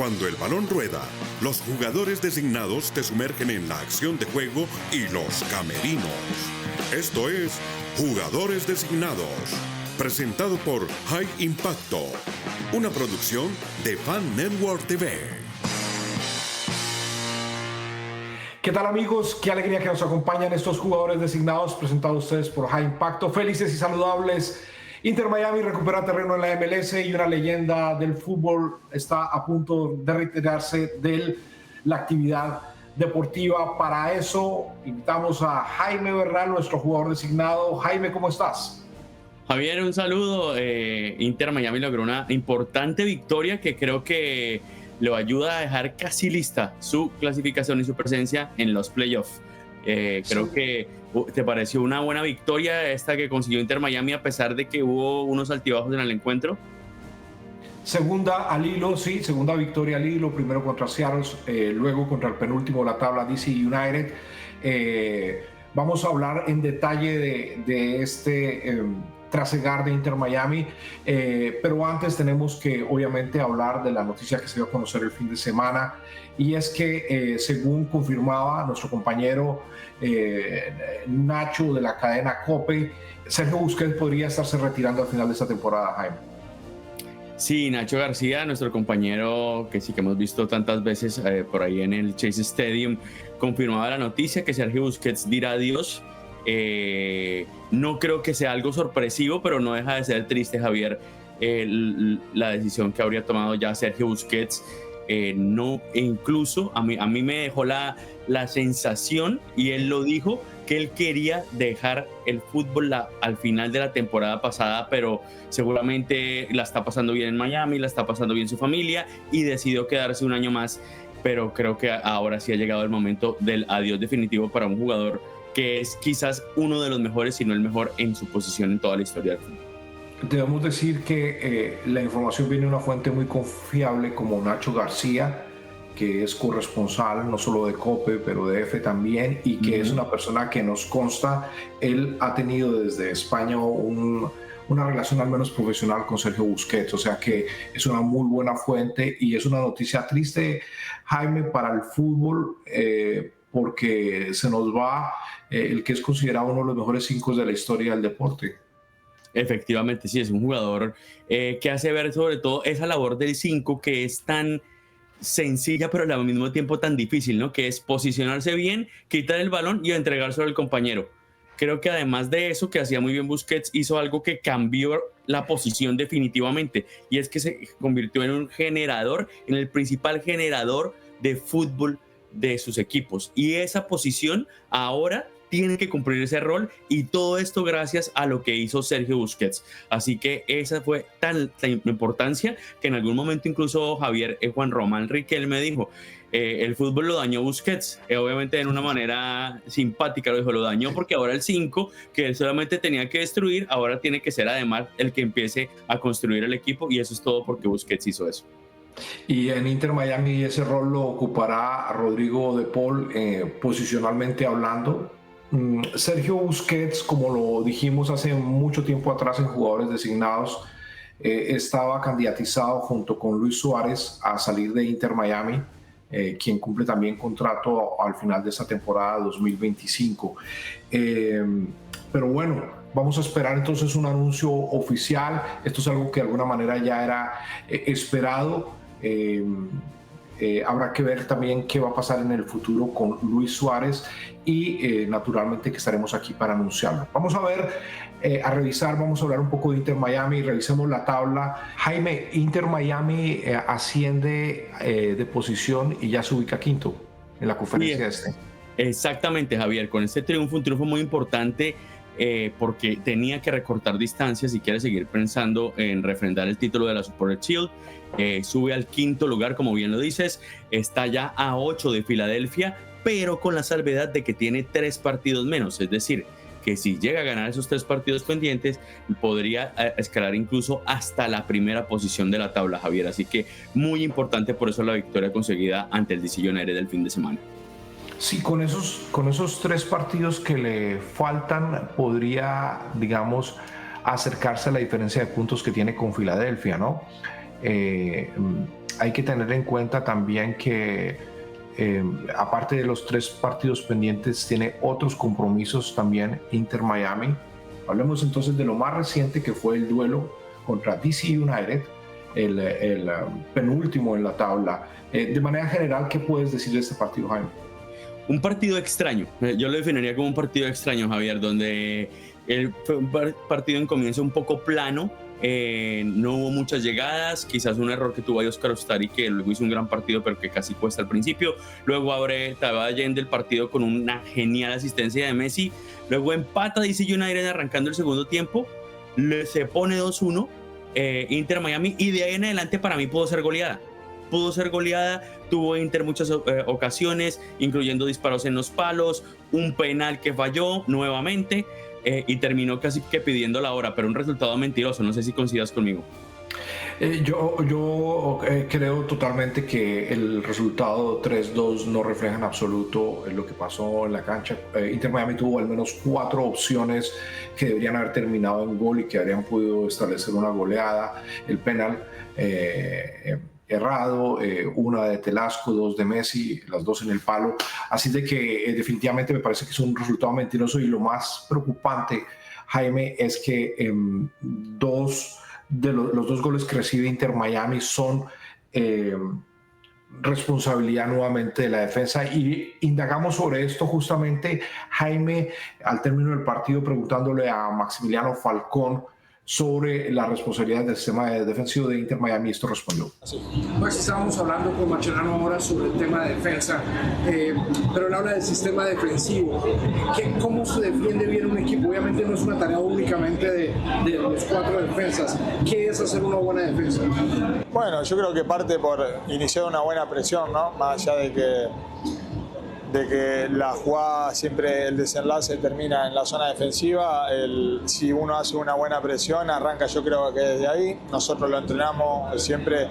Cuando el balón rueda, los jugadores designados te sumergen en la acción de juego y los camerinos. Esto es Jugadores Designados, presentado por High Impacto, una producción de Fan Network TV. ¿Qué tal, amigos? Qué alegría que nos acompañan estos jugadores designados presentados a ustedes por High Impacto. Felices y saludables. Inter Miami recupera terreno en la MLS y una leyenda del fútbol está a punto de retirarse de la actividad deportiva. Para eso invitamos a Jaime Bernal, nuestro jugador designado. Jaime, ¿cómo estás? Javier, un saludo. Inter Miami logró una importante victoria que creo que lo ayuda a dejar casi lista su clasificación y su presencia en los playoffs. Creo que te pareció una buena victoria esta que consiguió Inter Miami a pesar de que hubo unos altibajos en el encuentro. Segunda al hilo, sí, segunda victoria al hilo, primero contra Seattle, luego contra el penúltimo de la tabla, DC United. Vamos a hablar en detalle de este trasegar de Inter Miami, pero antes tenemos que obviamente hablar de la noticia que se dio a conocer el fin de semana, y es que según confirmaba nuestro compañero Nacho de la cadena COPE, Sergio Busquets podría estarse retirando al final de esta temporada, Jaime. Sí, Nacho García, nuestro compañero que sí que hemos visto tantas veces por ahí en el Chase Stadium, confirmaba la noticia que Sergio Busquets dirá adiós. No creo que sea algo sorpresivo, pero no deja de ser triste, Javier, la decisión que habría tomado ya Sergio Busquets. Incluso a mí me dejó la sensación, y él lo dijo, que él quería dejar el fútbol al final de la temporada pasada, pero seguramente la está pasando bien en Miami, la está pasando bien su familia y decidió quedarse un año más. Pero creo que ahora sí ha llegado el momento del adiós definitivo para un jugador que es quizás uno de los mejores, si no el mejor, en su posición en toda la historia del fútbol. Debemos decir que la información viene de una fuente muy confiable como Nacho García, que es corresponsal no solo de COPE, pero de EFE también, y que es una persona que nos consta, él ha tenido desde España una relación al menos profesional con Sergio Busquets, o sea que es una muy buena fuente, y es una noticia triste, Jaime, para el fútbol, porque se nos va el que es considerado uno de los mejores 5 de la historia del deporte. Efectivamente, sí, es un jugador que hace ver sobre todo esa labor del 5 que es tan sencilla pero al mismo tiempo tan difícil, ¿no? Que es posicionarse bien, quitar el balón y entregárselo al compañero. Creo que además de eso que hacía muy bien Busquets, hizo algo que cambió la posición definitivamente, y es que se convirtió en un generador, en el principal generador de fútbol de sus equipos, y esa posición ahora tiene que cumplir ese rol, y todo esto gracias a lo que hizo Sergio Busquets. Así que esa fue tan importancia que en algún momento incluso Javier, Juan Román Riquelme dijo, el fútbol lo dañó Busquets, obviamente de una manera simpática lo dijo, lo dañó porque ahora el 5 que él solamente tenía que destruir, ahora tiene que ser además el que empiece a construir el equipo, y eso es todo porque Busquets hizo eso. Y en Inter Miami ese rol lo ocupará Rodrigo de Paul, posicionalmente hablando. Sergio Busquets, como lo dijimos hace mucho tiempo atrás en Jugadores Designados, estaba candidatizado junto con Luis Suárez a salir de Inter Miami, quien cumple también contrato al final de esta temporada 2025. Pero bueno, vamos a esperar entonces un anuncio oficial. Esto es algo que de alguna manera ya era esperado. Habrá que ver también qué va a pasar en el futuro con Luis Suárez, y naturalmente que estaremos aquí para anunciarlo. Vamos a ver, a revisar, vamos a hablar un poco de Inter Miami, revisemos la tabla. Jaime, Inter Miami asciende de posición y ya se ubica quinto en la conferencia este. Exactamente, Javier, con este triunfo, un triunfo muy importante, porque tenía que recortar distancias y quiere seguir pensando en refrendar el título de la Super Shield. Sube al quinto lugar, como bien lo dices, está ya a 8 de Filadelfia, pero con la salvedad de que tiene 3 partidos menos, es decir, que si llega a ganar esos 3 partidos pendientes, podría escalar incluso hasta la primera posición de la tabla, Javier. Así que muy importante por eso la victoria conseguida ante el DC United del fin de semana. Sí, con esos 3 partidos que le faltan, podría, digamos, acercarse a la diferencia de puntos que tiene con Filadelfia, ¿no? hay que tener en cuenta también que aparte de los 3 partidos pendientes, tiene otros compromisos también Inter Miami. Hablemos entonces de lo más reciente, que fue el duelo contra DC United, el penúltimo en la tabla. De manera general, ¿qué puedes decir de este partido, Jaime? Un partido extraño. Yo lo definiría como un partido extraño, Javier, donde fue un partido en comienzo un poco plano. No hubo muchas llegadas, quizás un error que tuvo ahí Oscar Ostari, que luego hizo un gran partido pero que casi cuesta al principio. Luego abre Tabá Allende el partido con una genial asistencia de Messi. Luego empata DC United arrancando el segundo tiempo, se pone 2-1 Inter Miami, y de ahí en adelante para mí pudo ser goleada. Tuvo Inter muchas ocasiones, incluyendo disparos en los palos, un penal que falló nuevamente, y terminó casi que pidiendo la hora, pero un resultado mentiroso. No sé si coincidas conmigo. Yo creo totalmente que el resultado 3-2 no refleja en absoluto lo que pasó en la cancha. Inter Miami tuvo al menos 4 opciones que deberían haber terminado en gol y que habrían podido establecer una goleada. El penal errado, una de Telasco, 2 de Messi, las 2 en el palo. Así de que definitivamente me parece que es un resultado mentiroso, y lo más preocupante, Jaime, es que los 2 goles que recibe Inter Miami son responsabilidad nuevamente de la defensa, y indagamos sobre esto justamente, Jaime, al término del partido, preguntándole a Maximiliano Falcón sobre la responsabilidad del sistema defensivo de Inter Miami. Esto respondió. Pues estábamos hablando con Mascherano ahora sobre el tema de defensa, pero él habla del sistema defensivo. ¿Cómo se defiende bien un equipo? Obviamente no es una tarea únicamente de los 4 defensas. ¿Qué es hacer una buena defensa? Bueno, yo creo que parte por iniciar una buena presión, ¿no? Más allá de que la jugada, siempre el desenlace termina en la zona defensiva. Si uno hace una buena presión, arranca, yo creo que desde ahí. Nosotros lo entrenamos siempre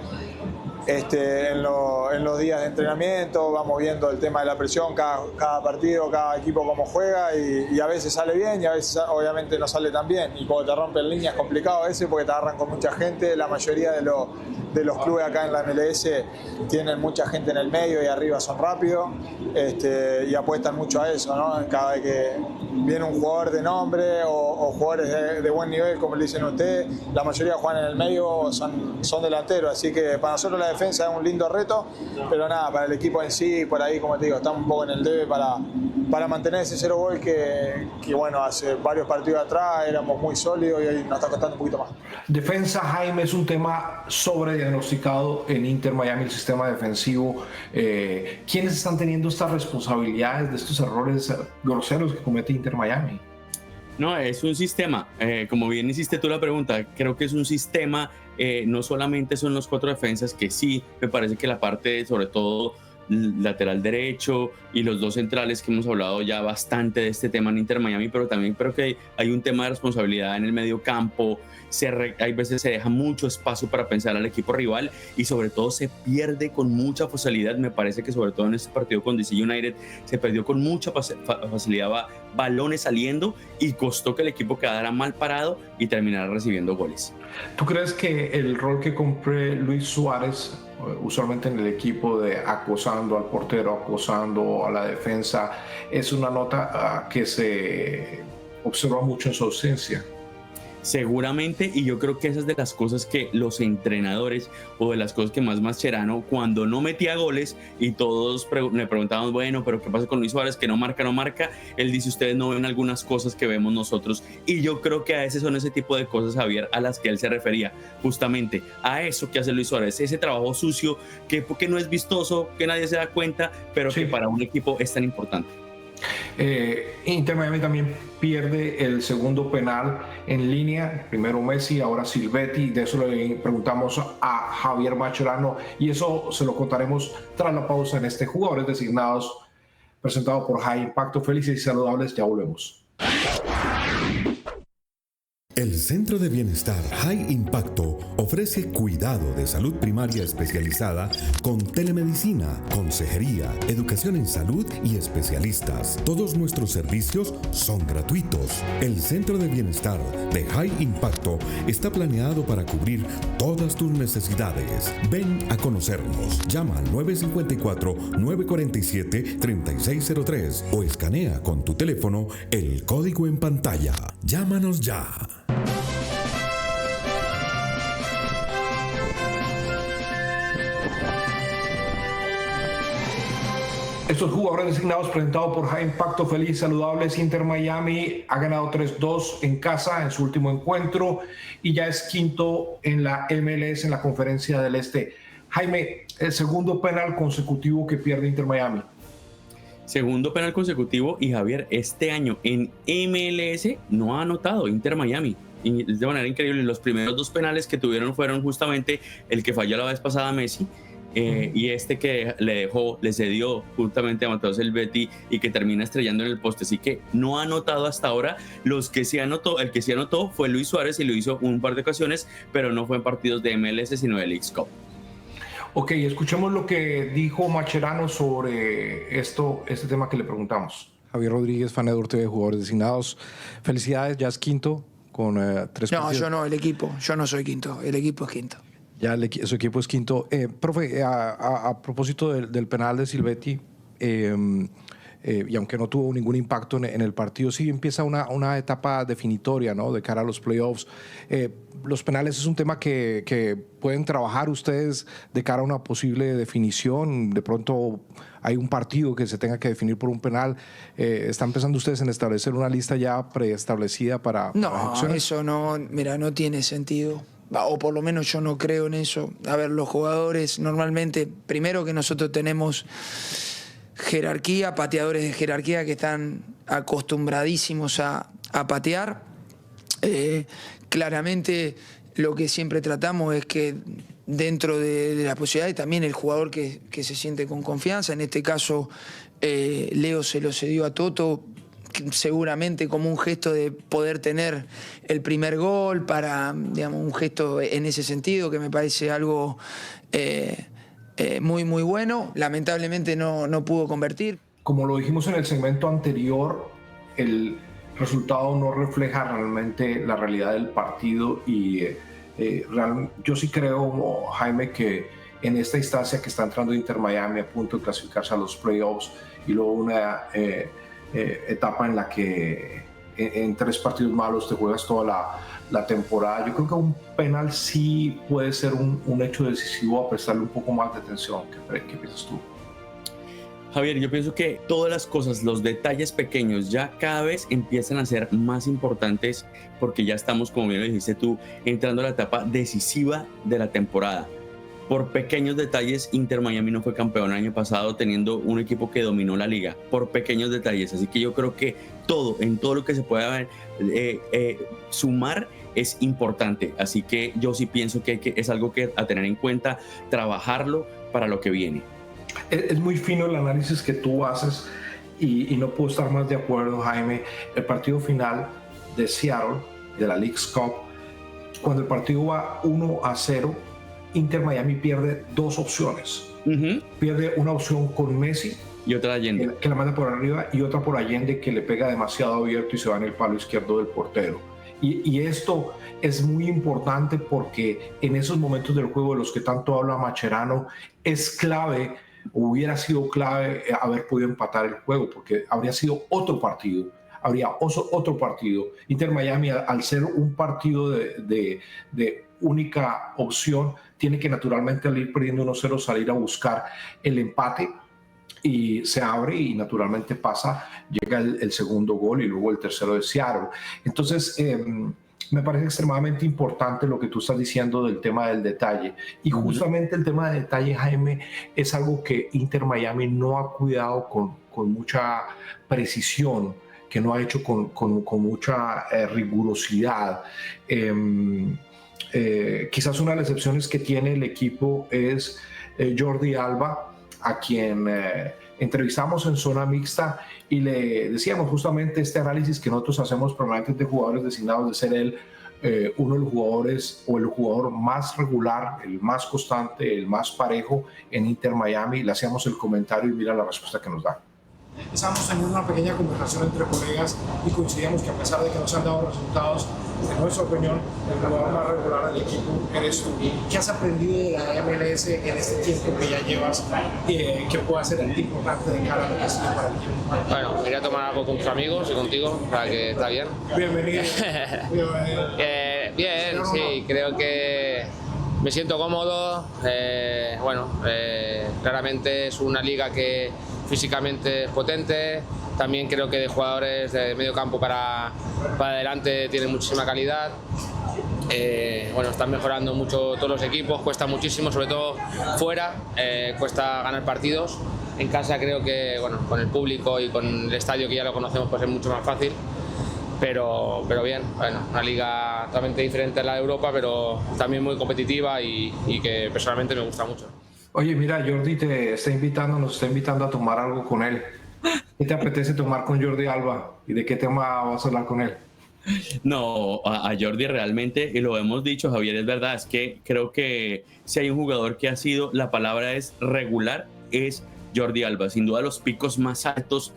en los días de entrenamiento, vamos viendo el tema de la presión, cada partido, cada equipo cómo juega, y a veces sale bien y a veces obviamente no sale tan bien. Y cuando te rompen líneas es complicado a veces porque te agarran con mucha gente. La mayoría de los clubes acá en la MLS tienen mucha gente en el medio y arriba son rápidos, y apuestan mucho a eso, ¿no? Cada vez que viene un jugador de nombre o jugadores de buen nivel, como le dicen ustedes, la mayoría juegan en el medio, son delanteros, así que para nosotros la defensa es un lindo reto, pero nada, para el equipo en sí, por ahí, como te digo, estamos un poco en el debe para mantener ese 0 gol que bueno, hace varios partidos atrás éramos muy sólidos y hoy nos está costando un poquito más. Defensa, Jaime, es un tema sobrediagnosticado en Inter Miami, el sistema defensivo. ¿Quiénes están teniendo estas responsabilidades de estos errores groseros que comete Inter Miami? No, es un sistema. Como bien hiciste tú la pregunta, creo que es un sistema. No solamente son los 4 defensas, que sí, me parece que la parte, sobre todo lateral derecho y los 2 centrales, que hemos hablado ya bastante de este tema en Inter Miami, pero también creo que hay un tema de responsabilidad en el medio campo. Hay veces se deja mucho espacio para pensar al equipo rival, y sobre todo se pierde con mucha facilidad. Me parece que sobre todo en este partido con DC United se perdió con mucha facilidad balones saliendo, y costó que el equipo quedara mal parado y terminara recibiendo goles. ¿Tú crees que el rol que cumple Luis Suárez, usualmente en el equipo, de acosando al portero, acosando a la defensa, es una nota que se observa mucho en su ausencia? Seguramente, y yo creo que esas de las cosas que los entrenadores, o de las cosas que más Mascherano, cuando no metía goles y todos le preguntábamos, bueno, pero ¿qué pasa con Luis Suárez? Que no marca, él dice, ustedes no ven algunas cosas que vemos nosotros, y yo creo que a veces son ese tipo de cosas, Javier, a las que él se refería, justamente a eso que hace Luis Suárez, ese trabajo sucio que no es vistoso, que nadie se da cuenta, pero sí, que para un equipo es tan importante. Inter Miami también pierde el segundo penal en línea, primero Messi, ahora Silvetti. De eso le preguntamos a Javier Mascherano, y eso se lo contaremos tras la pausa en este Jugadores Designados, presentado por High Impacto. Felices y saludables, ya volvemos. El Centro de Bienestar High Impacto ofrece cuidado de salud primaria especializada con telemedicina, consejería, educación en salud y especialistas. Todos nuestros servicios son gratuitos. El Centro de Bienestar de High Impacto está planeado para cubrir todas tus necesidades. Ven a conocernos. Llama al 954-947-3603 o escanea con tu teléfono el código en pantalla. Llámanos ya. Estos jugadores designados presentados por High Impacto Feliz Saludables. Inter Miami ha ganado 3-2 en casa en su último encuentro y ya es quinto en la MLS en la Conferencia del Este. Jaime, el segundo penal consecutivo que pierde Inter Miami. Segundo penal consecutivo, y Javier, este año en MLS no ha anotado Inter Miami. Y de manera increíble, los primeros dos penales que tuvieron fueron justamente el que falló la vez pasada a Messi, y este que le cedió justamente a Matteo Salvetti y que termina estrellando en el poste. Así que no ha anotado hasta ahora. El que sí anotó fue Luis Suárez y lo hizo un par de ocasiones, pero no fue en partidos de MLS sino de Leagues Cup. Ok, escuchemos lo que dijo Mascherano sobre este tema que le preguntamos. Javier Rodríguez, Fanedor TV, jugadores designados. Felicidades, ya es quinto con 3 partidos. No, yo no, el equipo. Yo no soy quinto, el equipo es quinto. Ya su equipo es quinto. Profe, a propósito del penal de Salvetti, y aunque no tuvo ningún impacto en el partido, sí empieza una etapa definitoria, ¿no?, de cara a los playoffs. Los penales es un tema que pueden trabajar ustedes de cara a una posible definición. De pronto hay un partido que se tenga que definir por un penal. ¿Están pensando ustedes en establecer una lista ya preestablecida para ejecuciones? Eso no, mira, no tiene sentido. O por lo menos yo no creo en eso. A ver, los jugadores normalmente, primero que nosotros tenemos jerarquía, pateadores de jerarquía que están acostumbradísimos a patear. Claramente lo que siempre tratamos es que dentro de las posibilidades también el jugador que se siente con confianza, en este caso Leo se lo cedió a Toto, seguramente como un gesto de poder tener el primer gol, para, digamos, un gesto en ese sentido que me parece algo muy muy bueno. Lamentablemente no pudo convertir. Como lo dijimos en el segmento anterior, el resultado no refleja realmente la realidad del partido y yo sí creo, Jaime, que en esta instancia que está entrando Inter Miami a punto de clasificarse a los playoffs y luego una etapa en la que en 3 partidos malos te juegas toda la temporada, yo creo que un penal sí puede ser un hecho decisivo a prestarle un poco más de atención. ¿Qué piensas tú? Javier, yo pienso que todas las cosas, los detalles pequeños ya cada vez empiezan a ser más importantes, porque ya estamos, como bien lo dijiste tú, entrando a la etapa decisiva de la temporada. Por pequeños detalles, Inter Miami no fue campeón el año pasado teniendo un equipo que dominó la liga, por pequeños detalles. Así que yo creo que en todo lo que se pueda sumar es importante. Así que yo sí pienso que es algo que a tener en cuenta, trabajarlo para lo que viene. Es muy fino el análisis que tú haces y no puedo estar más de acuerdo, Jaime. El partido final de Seattle, de la Leagues Cup, cuando el partido va 1-0, Inter Miami pierde 2 opciones. Pierde una opción con Messi y otra Allende, que la manda por arriba, y otra por Allende, que le pega demasiado abierto y se va en el palo izquierdo del portero. Y esto es muy importante porque en esos momentos del juego de los que tanto habla Mascherano, es clave, hubiera sido clave haber podido empatar el juego, porque habría sido otro partido. Inter Miami, al ser un partido de única opción, tiene que naturalmente, al ir perdiendo 1-0, salir a buscar el empate, y se abre y naturalmente llega el segundo gol y luego el tercero de Seattle. Entonces me parece extremadamente importante lo que tú estás diciendo del tema del detalle, y justamente el tema del detalle, Jaime, es algo que Inter Miami no ha cuidado con mucha precisión, que no ha hecho con mucha rigurosidad. Quizás una de las excepciones que tiene el equipo es Jordi Alba, a quien entrevistamos en Zona Mixta y le decíamos justamente este análisis que nosotros hacemos permanentemente de jugadores designados, de ser él uno de los jugadores o el jugador más regular, el más constante, el más parejo en Inter Miami. Le hacíamos el comentario y mira la respuesta que nos da. Estábamos en una pequeña conversación entre colegas y coincidíamos que a pesar de que nos han dado resultados, en nuestra opinión, el jugador más regular del equipo eres tú. ¿Qué has aprendido de la MLS en este tiempo que ya llevas que pueda ser importante de cara a lo que sigue para el equipo? Bueno, quería tomar algo con tus amigos y contigo, o sea que está bien. Bienvenido. Bien, sí, creo que me siento cómodo. Claramente es una liga que físicamente es potente. También creo que de jugadores de medio campo para adelante tienen muchísima calidad. Están mejorando mucho todos los equipos, cuesta muchísimo, sobre todo fuera, cuesta ganar partidos. En casa creo que con el público y con el estadio que ya lo conocemos pues es mucho más fácil. Pero bien, una liga totalmente diferente a la de Europa, pero también muy competitiva y que personalmente me gusta mucho. Oye, mira, Jordi nos está invitando a tomar algo con él. ¿Qué te apetece tomar con Jordi Alba? ¿Y de qué tema vas a hablar con él? No, a Jordi realmente, y lo hemos dicho, Javier, es verdad, es que creo que si hay un jugador que ha sido, la palabra es regular, es Jordi Alba. Sin duda los picos más altos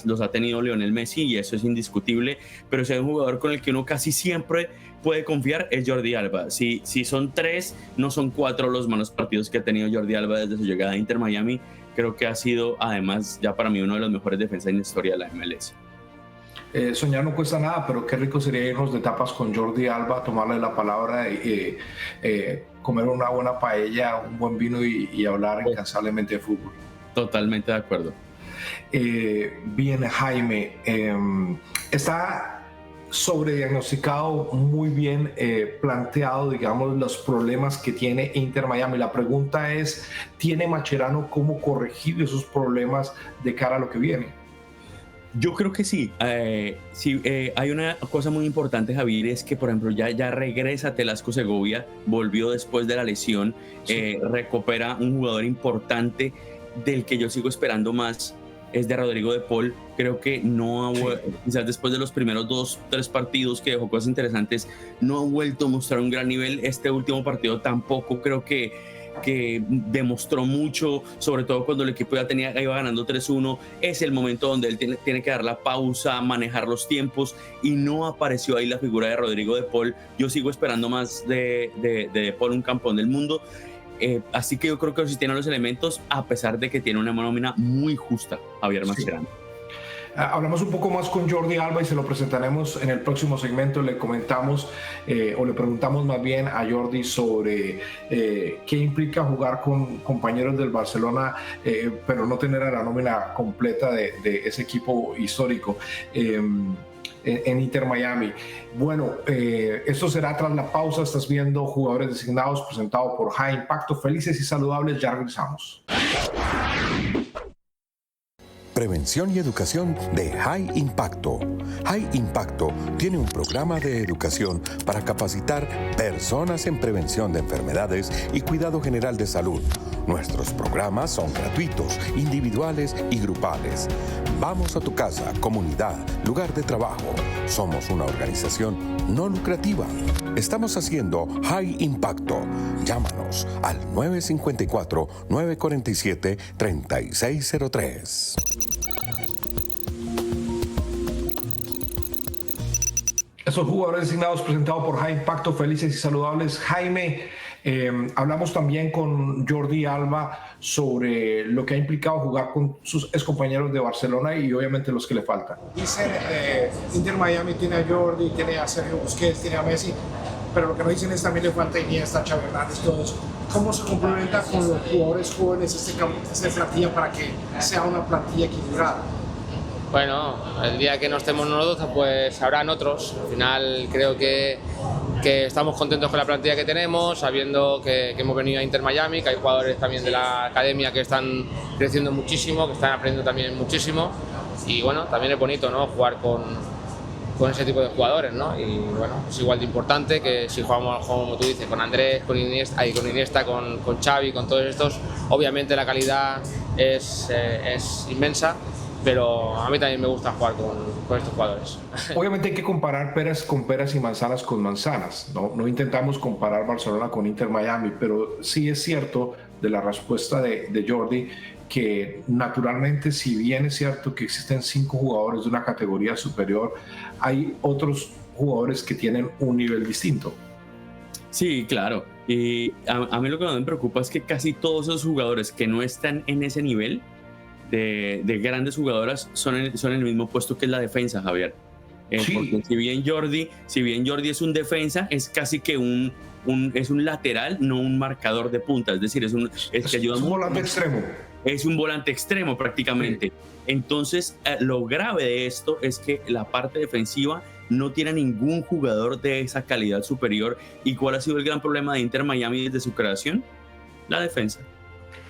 los ha tenido Lionel Messi y eso es indiscutible, pero si hay un jugador con el que uno casi siempre puede confiar es Jordi Alba. Si son 3, no son 4 los malos partidos que ha tenido Jordi Alba desde su llegada a Inter Miami. Creo que ha sido además ya para mí uno de los mejores defensas en la historia de la MLS. Soñar no cuesta nada, pero qué rico sería irnos de tapas con Jordi Alba, tomarle la palabra y comer una buena paella, un buen vino y hablar incansablemente de fútbol. Totalmente de acuerdo. Bien, Jaime, está sobrediagnosticado, muy bien planteado, digamos, los problemas que tiene Inter Miami. La pregunta es, ¿tiene Mascherano cómo corregir esos problemas de cara a lo que viene? Yo creo que sí. Hay una cosa muy importante, Javier, es que, por ejemplo, ya regresa Telasco Segovia, volvió después de la lesión, sí. Recupera un jugador importante del que yo sigo esperando más, es de Rodrigo de Paul. Creo que quizás después de los primeros 2-3 partidos que dejó cosas interesantes, no ha vuelto a mostrar un gran nivel. Este último partido tampoco creo que demostró mucho, sobre todo cuando el equipo iba ganando 3-1. Es el momento donde él tiene que dar la pausa, manejar los tiempos, y no apareció ahí la figura de Rodrigo de Paul. Yo sigo esperando más de Paul, un campeón del mundo. Así que yo creo que sí tiene los elementos, a pesar de que tiene una nómina muy justa, Javier Mascherano. Hablamos un poco más con Jordi Alba y se lo presentaremos en el próximo segmento. Le comentamos o le preguntamos más bien a Jordi sobre qué implica jugar con compañeros del Barcelona, pero no tener a la nómina completa de ese equipo histórico en Inter Miami. Bueno, esto será tras la pausa. Estás viendo Jugadores Designados, presentado por High Impacto. Felices y saludables, ya regresamos. Prevención y educación de High Impacto. High Impacto tiene un programa de educación para capacitar personas en prevención de enfermedades y cuidado general de salud. Nuestros programas son gratuitos, individuales y grupales. Vamos a tu casa, comunidad, lugar de trabajo. Somos una organización no lucrativa. Estamos haciendo High Impacto. Llámanos al 954-947-3603. Esos Jugadores Designados, presentados por High Impacto, felices y saludables. Jaime, hablamos también con Jordi Alba sobre lo que ha implicado jugar con sus excompañeros de Barcelona y obviamente los que le faltan. Dicen, Inter Miami tiene a Jordi, tiene a Sergio Busquets, tiene a Messi, pero lo que no dicen es también le falta Iniesta, Xavi Hernández, todo eso. ¿Cómo se complementa con los jugadores jóvenes esta plantilla para que sea una plantilla equilibrada? Bueno, el día que no estemos nosotros, pues habrán otros. Al final creo que estamos contentos con la plantilla que tenemos, sabiendo que hemos venido a Inter Miami, que hay jugadores también de la academia que están creciendo muchísimo, que están aprendiendo también muchísimo. Y bueno, también es bonito, ¿no?, jugar con ese tipo de jugadores, ¿no? Y bueno, es igual de importante que si jugamos, como tú dices, con Andrés, con Iniesta, con Xavi, con todos estos. Obviamente la calidad es inmensa. pero a mí también me gusta jugar con estos jugadores. Obviamente hay que comparar peras con peras y manzanas con manzanas, ¿no? No intentamos comparar Barcelona con Inter Miami, pero sí es cierto de la respuesta de Jordi que naturalmente, si bien es cierto que existen 5 jugadores de una categoría superior, hay otros jugadores que tienen un nivel distinto. Sí, claro. Y a mí lo que me preocupa es que casi todos esos jugadores que no están en ese nivel de grandes jugadoras son en el mismo puesto que es la defensa, Javier. Sí. Porque si bien Jordi es un defensa, es casi que es un lateral, no un marcador de punta. Es decir, es un volante extremo. Es un volante extremo prácticamente. Sí. Entonces, lo grave de esto es que la parte defensiva no tiene ningún jugador de esa calidad superior. ¿Y cuál ha sido el gran problema de Inter Miami desde su creación? La defensa.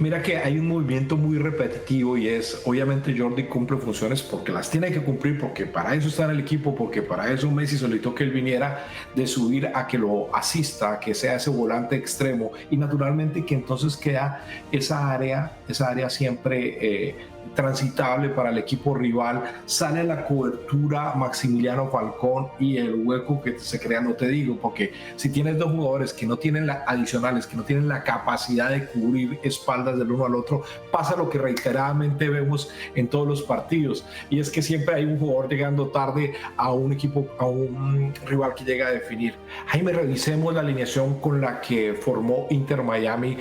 Mira que hay un movimiento muy repetitivo y es, obviamente Jordi cumple funciones porque las tiene que cumplir, porque para eso está en el equipo, porque para eso Messi solicitó que él viniera, de subir a que lo asista, a que sea ese volante extremo, y naturalmente que entonces queda esa área siempre transitable para el equipo rival. Sale la cobertura Maximiliano Falcón y el hueco que se crea, no te digo, porque si tienes 2 jugadores que no tienen adicionales, que no tienen la capacidad de cubrir espaldas del uno al otro, pasa lo que reiteradamente vemos en todos los partidos, y es que siempre hay un jugador llegando tarde a un equipo, a un rival que llega a definir. Jaime, revisemos la alineación con la que formó Inter Miami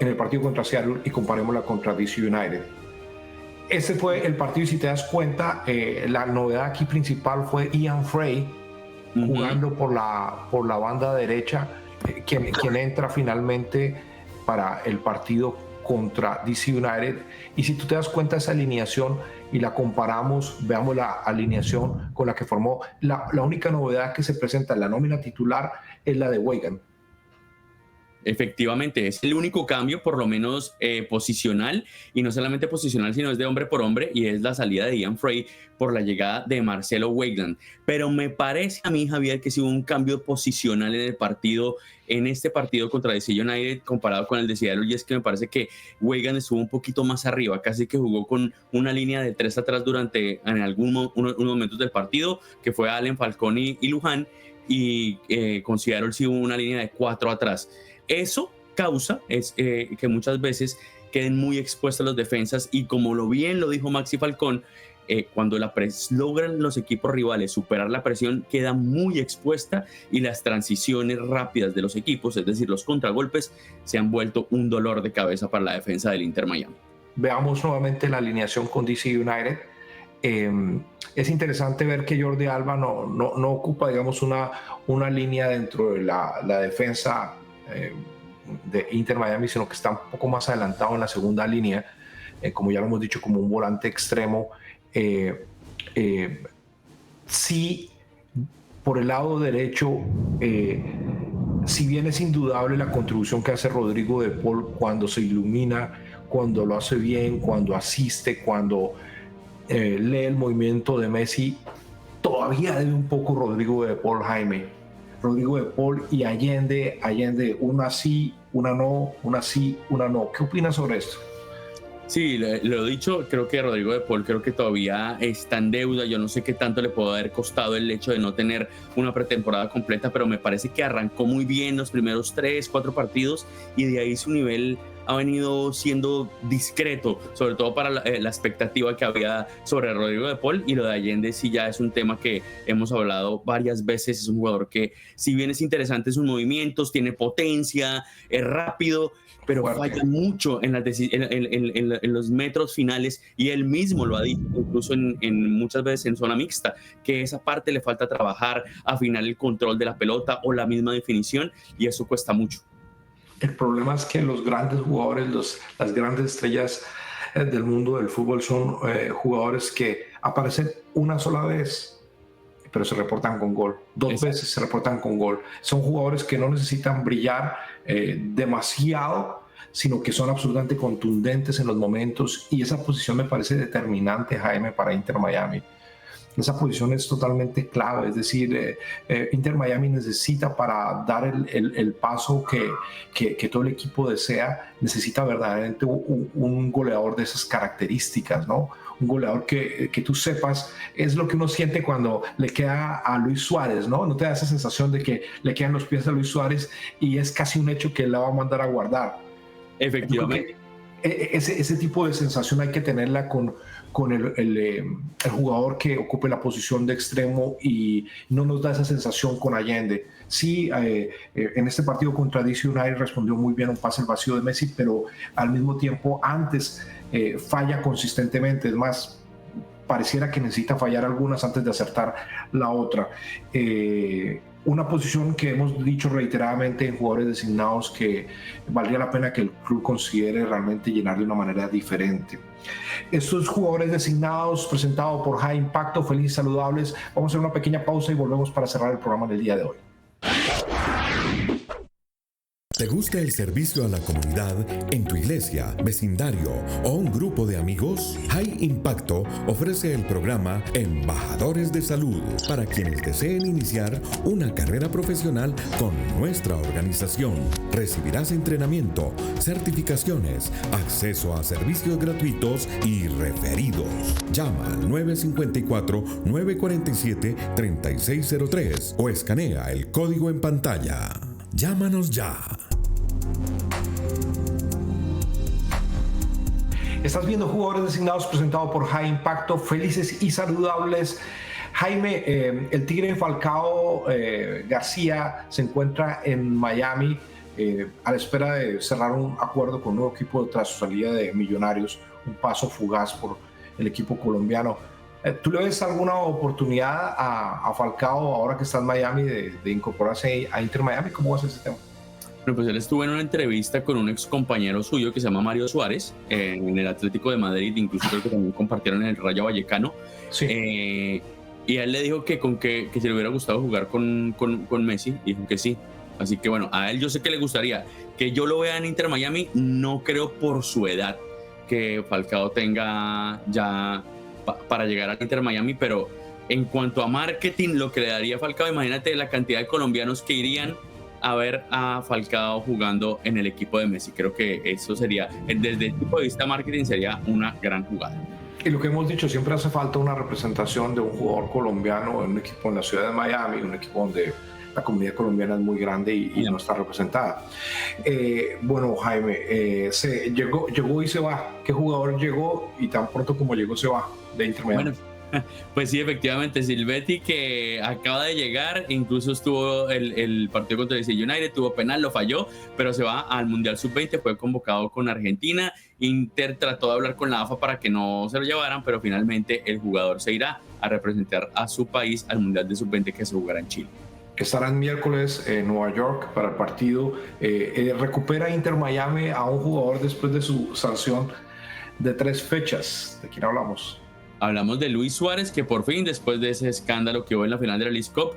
en el partido contra Seattle y comparémosla contra DC United. Ese fue el partido, y si te das cuenta, la novedad aquí principal fue Ian Frey jugando por la banda derecha, quien entra finalmente para el partido contra DC United. Y si tú te das cuenta, esa alineación y la comparamos, veamos la alineación con la que formó, la única novedad que se presenta en la nómina titular es la de Weigand. Efectivamente, es el único cambio, por lo menos posicional, y no solamente posicional, sino es de hombre por hombre, y es la salida de Ian Frey por la llegada de Marcelo Weigand. Pero me parece a mí, Javier, que sí hubo un cambio posicional en este partido contra DC United comparado con el de Seattle, y es que me parece que Weigand estuvo un poquito más arriba, casi que jugó con una línea de 3 atrás en unos momentos del partido, que fue Allen, Falcón y Luján, y con Seattle sí hubo una línea de 4 atrás. Eso causa que muchas veces queden muy expuestos los defensas, y como bien lo dijo Maxi Falcón, cuando logran los equipos rivales superar la presión, queda muy expuesta, y las transiciones rápidas de los equipos, es decir, los contragolpes, se han vuelto un dolor de cabeza para la defensa del Inter Miami. Veamos nuevamente la alineación con DC United. Es interesante ver que Jordi Alba no ocupa, digamos, una línea dentro de la defensa de Inter Miami, sino que está un poco más adelantado en la segunda línea, como ya lo hemos dicho, como un volante extremo. Sí, por el lado derecho, si bien es indudable la contribución que hace Rodrigo de Paul cuando se ilumina, cuando lo hace bien, cuando asiste, cuando lee el movimiento de Messi, todavía debe un poco Rodrigo de Paul, Jaime. Rodrigo de Paul y Allende, una sí, una no, una sí, una no. ¿Qué opinas sobre esto? Sí, lo he dicho, creo que Rodrigo de Paul todavía está en deuda. Yo no sé qué tanto le puede haber costado el hecho de no tener una pretemporada completa, pero me parece que arrancó muy bien los primeros 3-4 partidos, y de ahí su nivel ha venido siendo discreto, sobre todo para la expectativa que había sobre Rodrigo de Paul. Y lo de Allende sí ya es un tema que hemos hablado varias veces. Es un jugador que, si bien es interesante en sus movimientos, tiene potencia, es rápido, pero falla mucho en los metros finales, y él mismo lo ha dicho, incluso muchas veces en zona mixta, que esa parte le falta trabajar, afinar el control de la pelota o la misma definición, y eso cuesta mucho. El problema es que los grandes jugadores, las grandes estrellas del mundo del fútbol son jugadores que aparecen una sola vez, pero se reportan con gol. 2 veces se reportan con gol. Son jugadores que no necesitan brillar demasiado, sino que son absolutamente contundentes en los momentos, y esa posición me parece determinante, Jaime, para Inter Miami. Esa posición es totalmente clave, es decir, Inter Miami necesita, para dar el paso que todo el equipo desea, necesita verdaderamente un goleador de esas características, ¿no? un goleador que tú sepas, es lo que uno siente cuando le queda a Luis Suárez, ¿no? No te da esa sensación de que le quedan los pies a Luis Suárez y es casi un hecho que la va a mandar a guardar. Efectivamente. Ese tipo de sensación hay que tenerla con el jugador que ocupe la posición de extremo y no nos da esa sensación con Allende. Sí, en este partido contra DC United respondió muy bien a un pase al vacío de Messi, pero al mismo tiempo antes falla consistentemente. Es más, pareciera que necesita fallar algunas antes de acertar la otra. Una posición que hemos dicho reiteradamente en jugadores designados que valdría la pena que el club considere realmente llenar de una manera diferente. Estos jugadores designados presentados por High Impacto, felices y saludables. Vamos a hacer una pequeña pausa y volvemos para cerrar el programa del día de hoy. ¿Te gusta el servicio a la comunidad en tu iglesia, vecindario o un grupo de amigos? High Impacto ofrece el programa Embajadores de Salud para quienes deseen iniciar una carrera profesional con nuestra organización. Recibirás entrenamiento, certificaciones, acceso a servicios gratuitos y referidos. Llama al 954-947-3603 o escanea el código en pantalla. Llámanos ya. Estás viendo Jugadores Designados presentado por High Impacto, felices y saludables. Jaime, el Tigre Falcao García se encuentra en Miami a la espera de cerrar un acuerdo con un nuevo equipo tras su salida de Millonarios, un paso fugaz por el equipo colombiano. ¿Tú le ves alguna oportunidad a Falcao ahora que está en Miami de incorporarse a Inter Miami? ¿Cómo va a ser ese tema? Bueno, pues él estuvo en una entrevista con un ex compañero suyo que se llama Mario Suárez en el Atlético de Madrid, incluso creo que también compartieron en el Rayo Vallecano. Sí. Y a él le dijo que se le hubiera gustado jugar con Messi, dijo que sí. Así que bueno, a él yo sé que le gustaría. Que yo lo vea en Inter Miami, no creo por su edad que Falcao tenga ya para llegar al Inter Miami, pero en cuanto a marketing, lo que le daría a Falcao, imagínate la cantidad de colombianos que irían a ver a Falcao jugando en el equipo de Messi. Creo que eso sería, desde el punto de vista marketing, sería una gran jugada. Y lo que hemos dicho, siempre hace falta una representación de un jugador colombiano en un equipo en la ciudad de Miami, un equipo donde la comunidad colombiana es muy grande y no está representada. Bueno, Jaime, llegó y se va. ¿Qué jugador llegó y tan pronto como llegó se va de Inter Miami? Bueno, pues sí, efectivamente, Silvetti, que acaba de llegar, incluso estuvo el partido contra DC United, tuvo penal, lo falló, pero se va al Mundial Sub-20, fue convocado con Argentina. Inter trató de hablar con la AFA para que no se lo llevaran, pero finalmente el jugador se irá a representar a su país al Mundial de Sub-20 que se jugará en Chile. Estará el miércoles en Nueva York para el partido. Recupera Inter Miami a un jugador después de su sanción de 3 fechas. ¿De quién hablamos? Hablamos de Luis Suárez, que por fin, después de ese escándalo que hubo en la final de la Leagues Cup,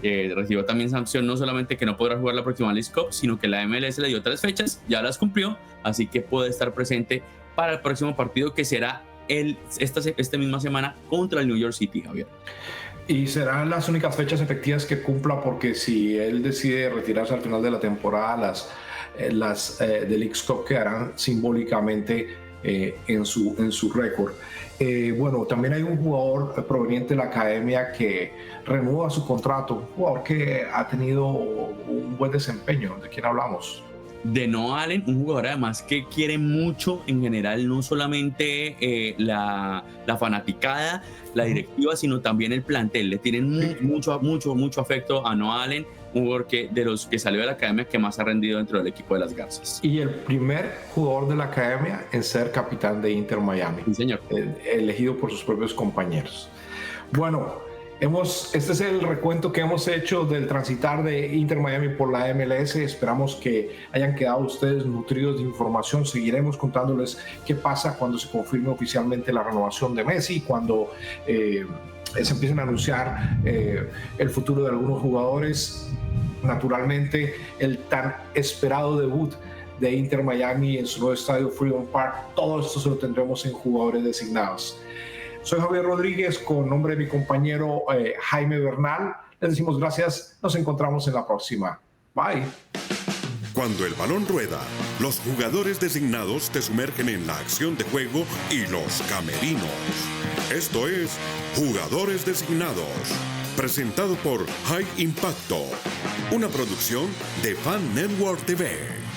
recibió también sanción, no solamente que no podrá jugar la próxima Leagues Cup, sino que la MLS le dio 3 fechas, ya las cumplió, así que puede estar presente para el próximo partido que será esta misma semana contra el New York City, Javier. Y serán las únicas fechas efectivas que cumpla, porque si él decide retirarse al final de la temporada, las de Leagues Cup quedarán simbólicamente en su récord. Bueno, también hay un jugador proveniente de la academia que renueva su contrato, un jugador que ha tenido un buen desempeño. ¿De quién hablamos? De Noah Allen, un jugador además que quiere mucho en general, no solamente la fanaticada, la directiva, sino también el plantel. Le tienen mucho afecto a Noah Allen, un jugador de los que salió de la academia que más ha rendido dentro del equipo de las Garzas. Y el primer jugador de la academia en ser capitán de Inter Miami. Sí, señor. Elegido por sus propios compañeros. Bueno, este es el recuento que hemos hecho del transitar de Inter Miami por la MLS. Esperamos que hayan quedado ustedes nutridos de información. Seguiremos contándoles qué pasa cuando se confirme oficialmente la renovación de Messi, cuando se empiecen a anunciar el futuro de algunos jugadores. Naturalmente, el tan esperado debut de Inter Miami en su nuevo estadio Freedom Park. Todo esto se lo tendremos en Jugadores Designados. Soy Javier Rodríguez, con nombre de mi compañero Jaime Bernal. Les decimos gracias. Nos encontramos en la próxima. Bye. Cuando el balón rueda, los jugadores designados te sumergen en la acción de juego y los camerinos. Esto es Jugadores Designados, presentado por High Impacto, una producción de Fan Network TV.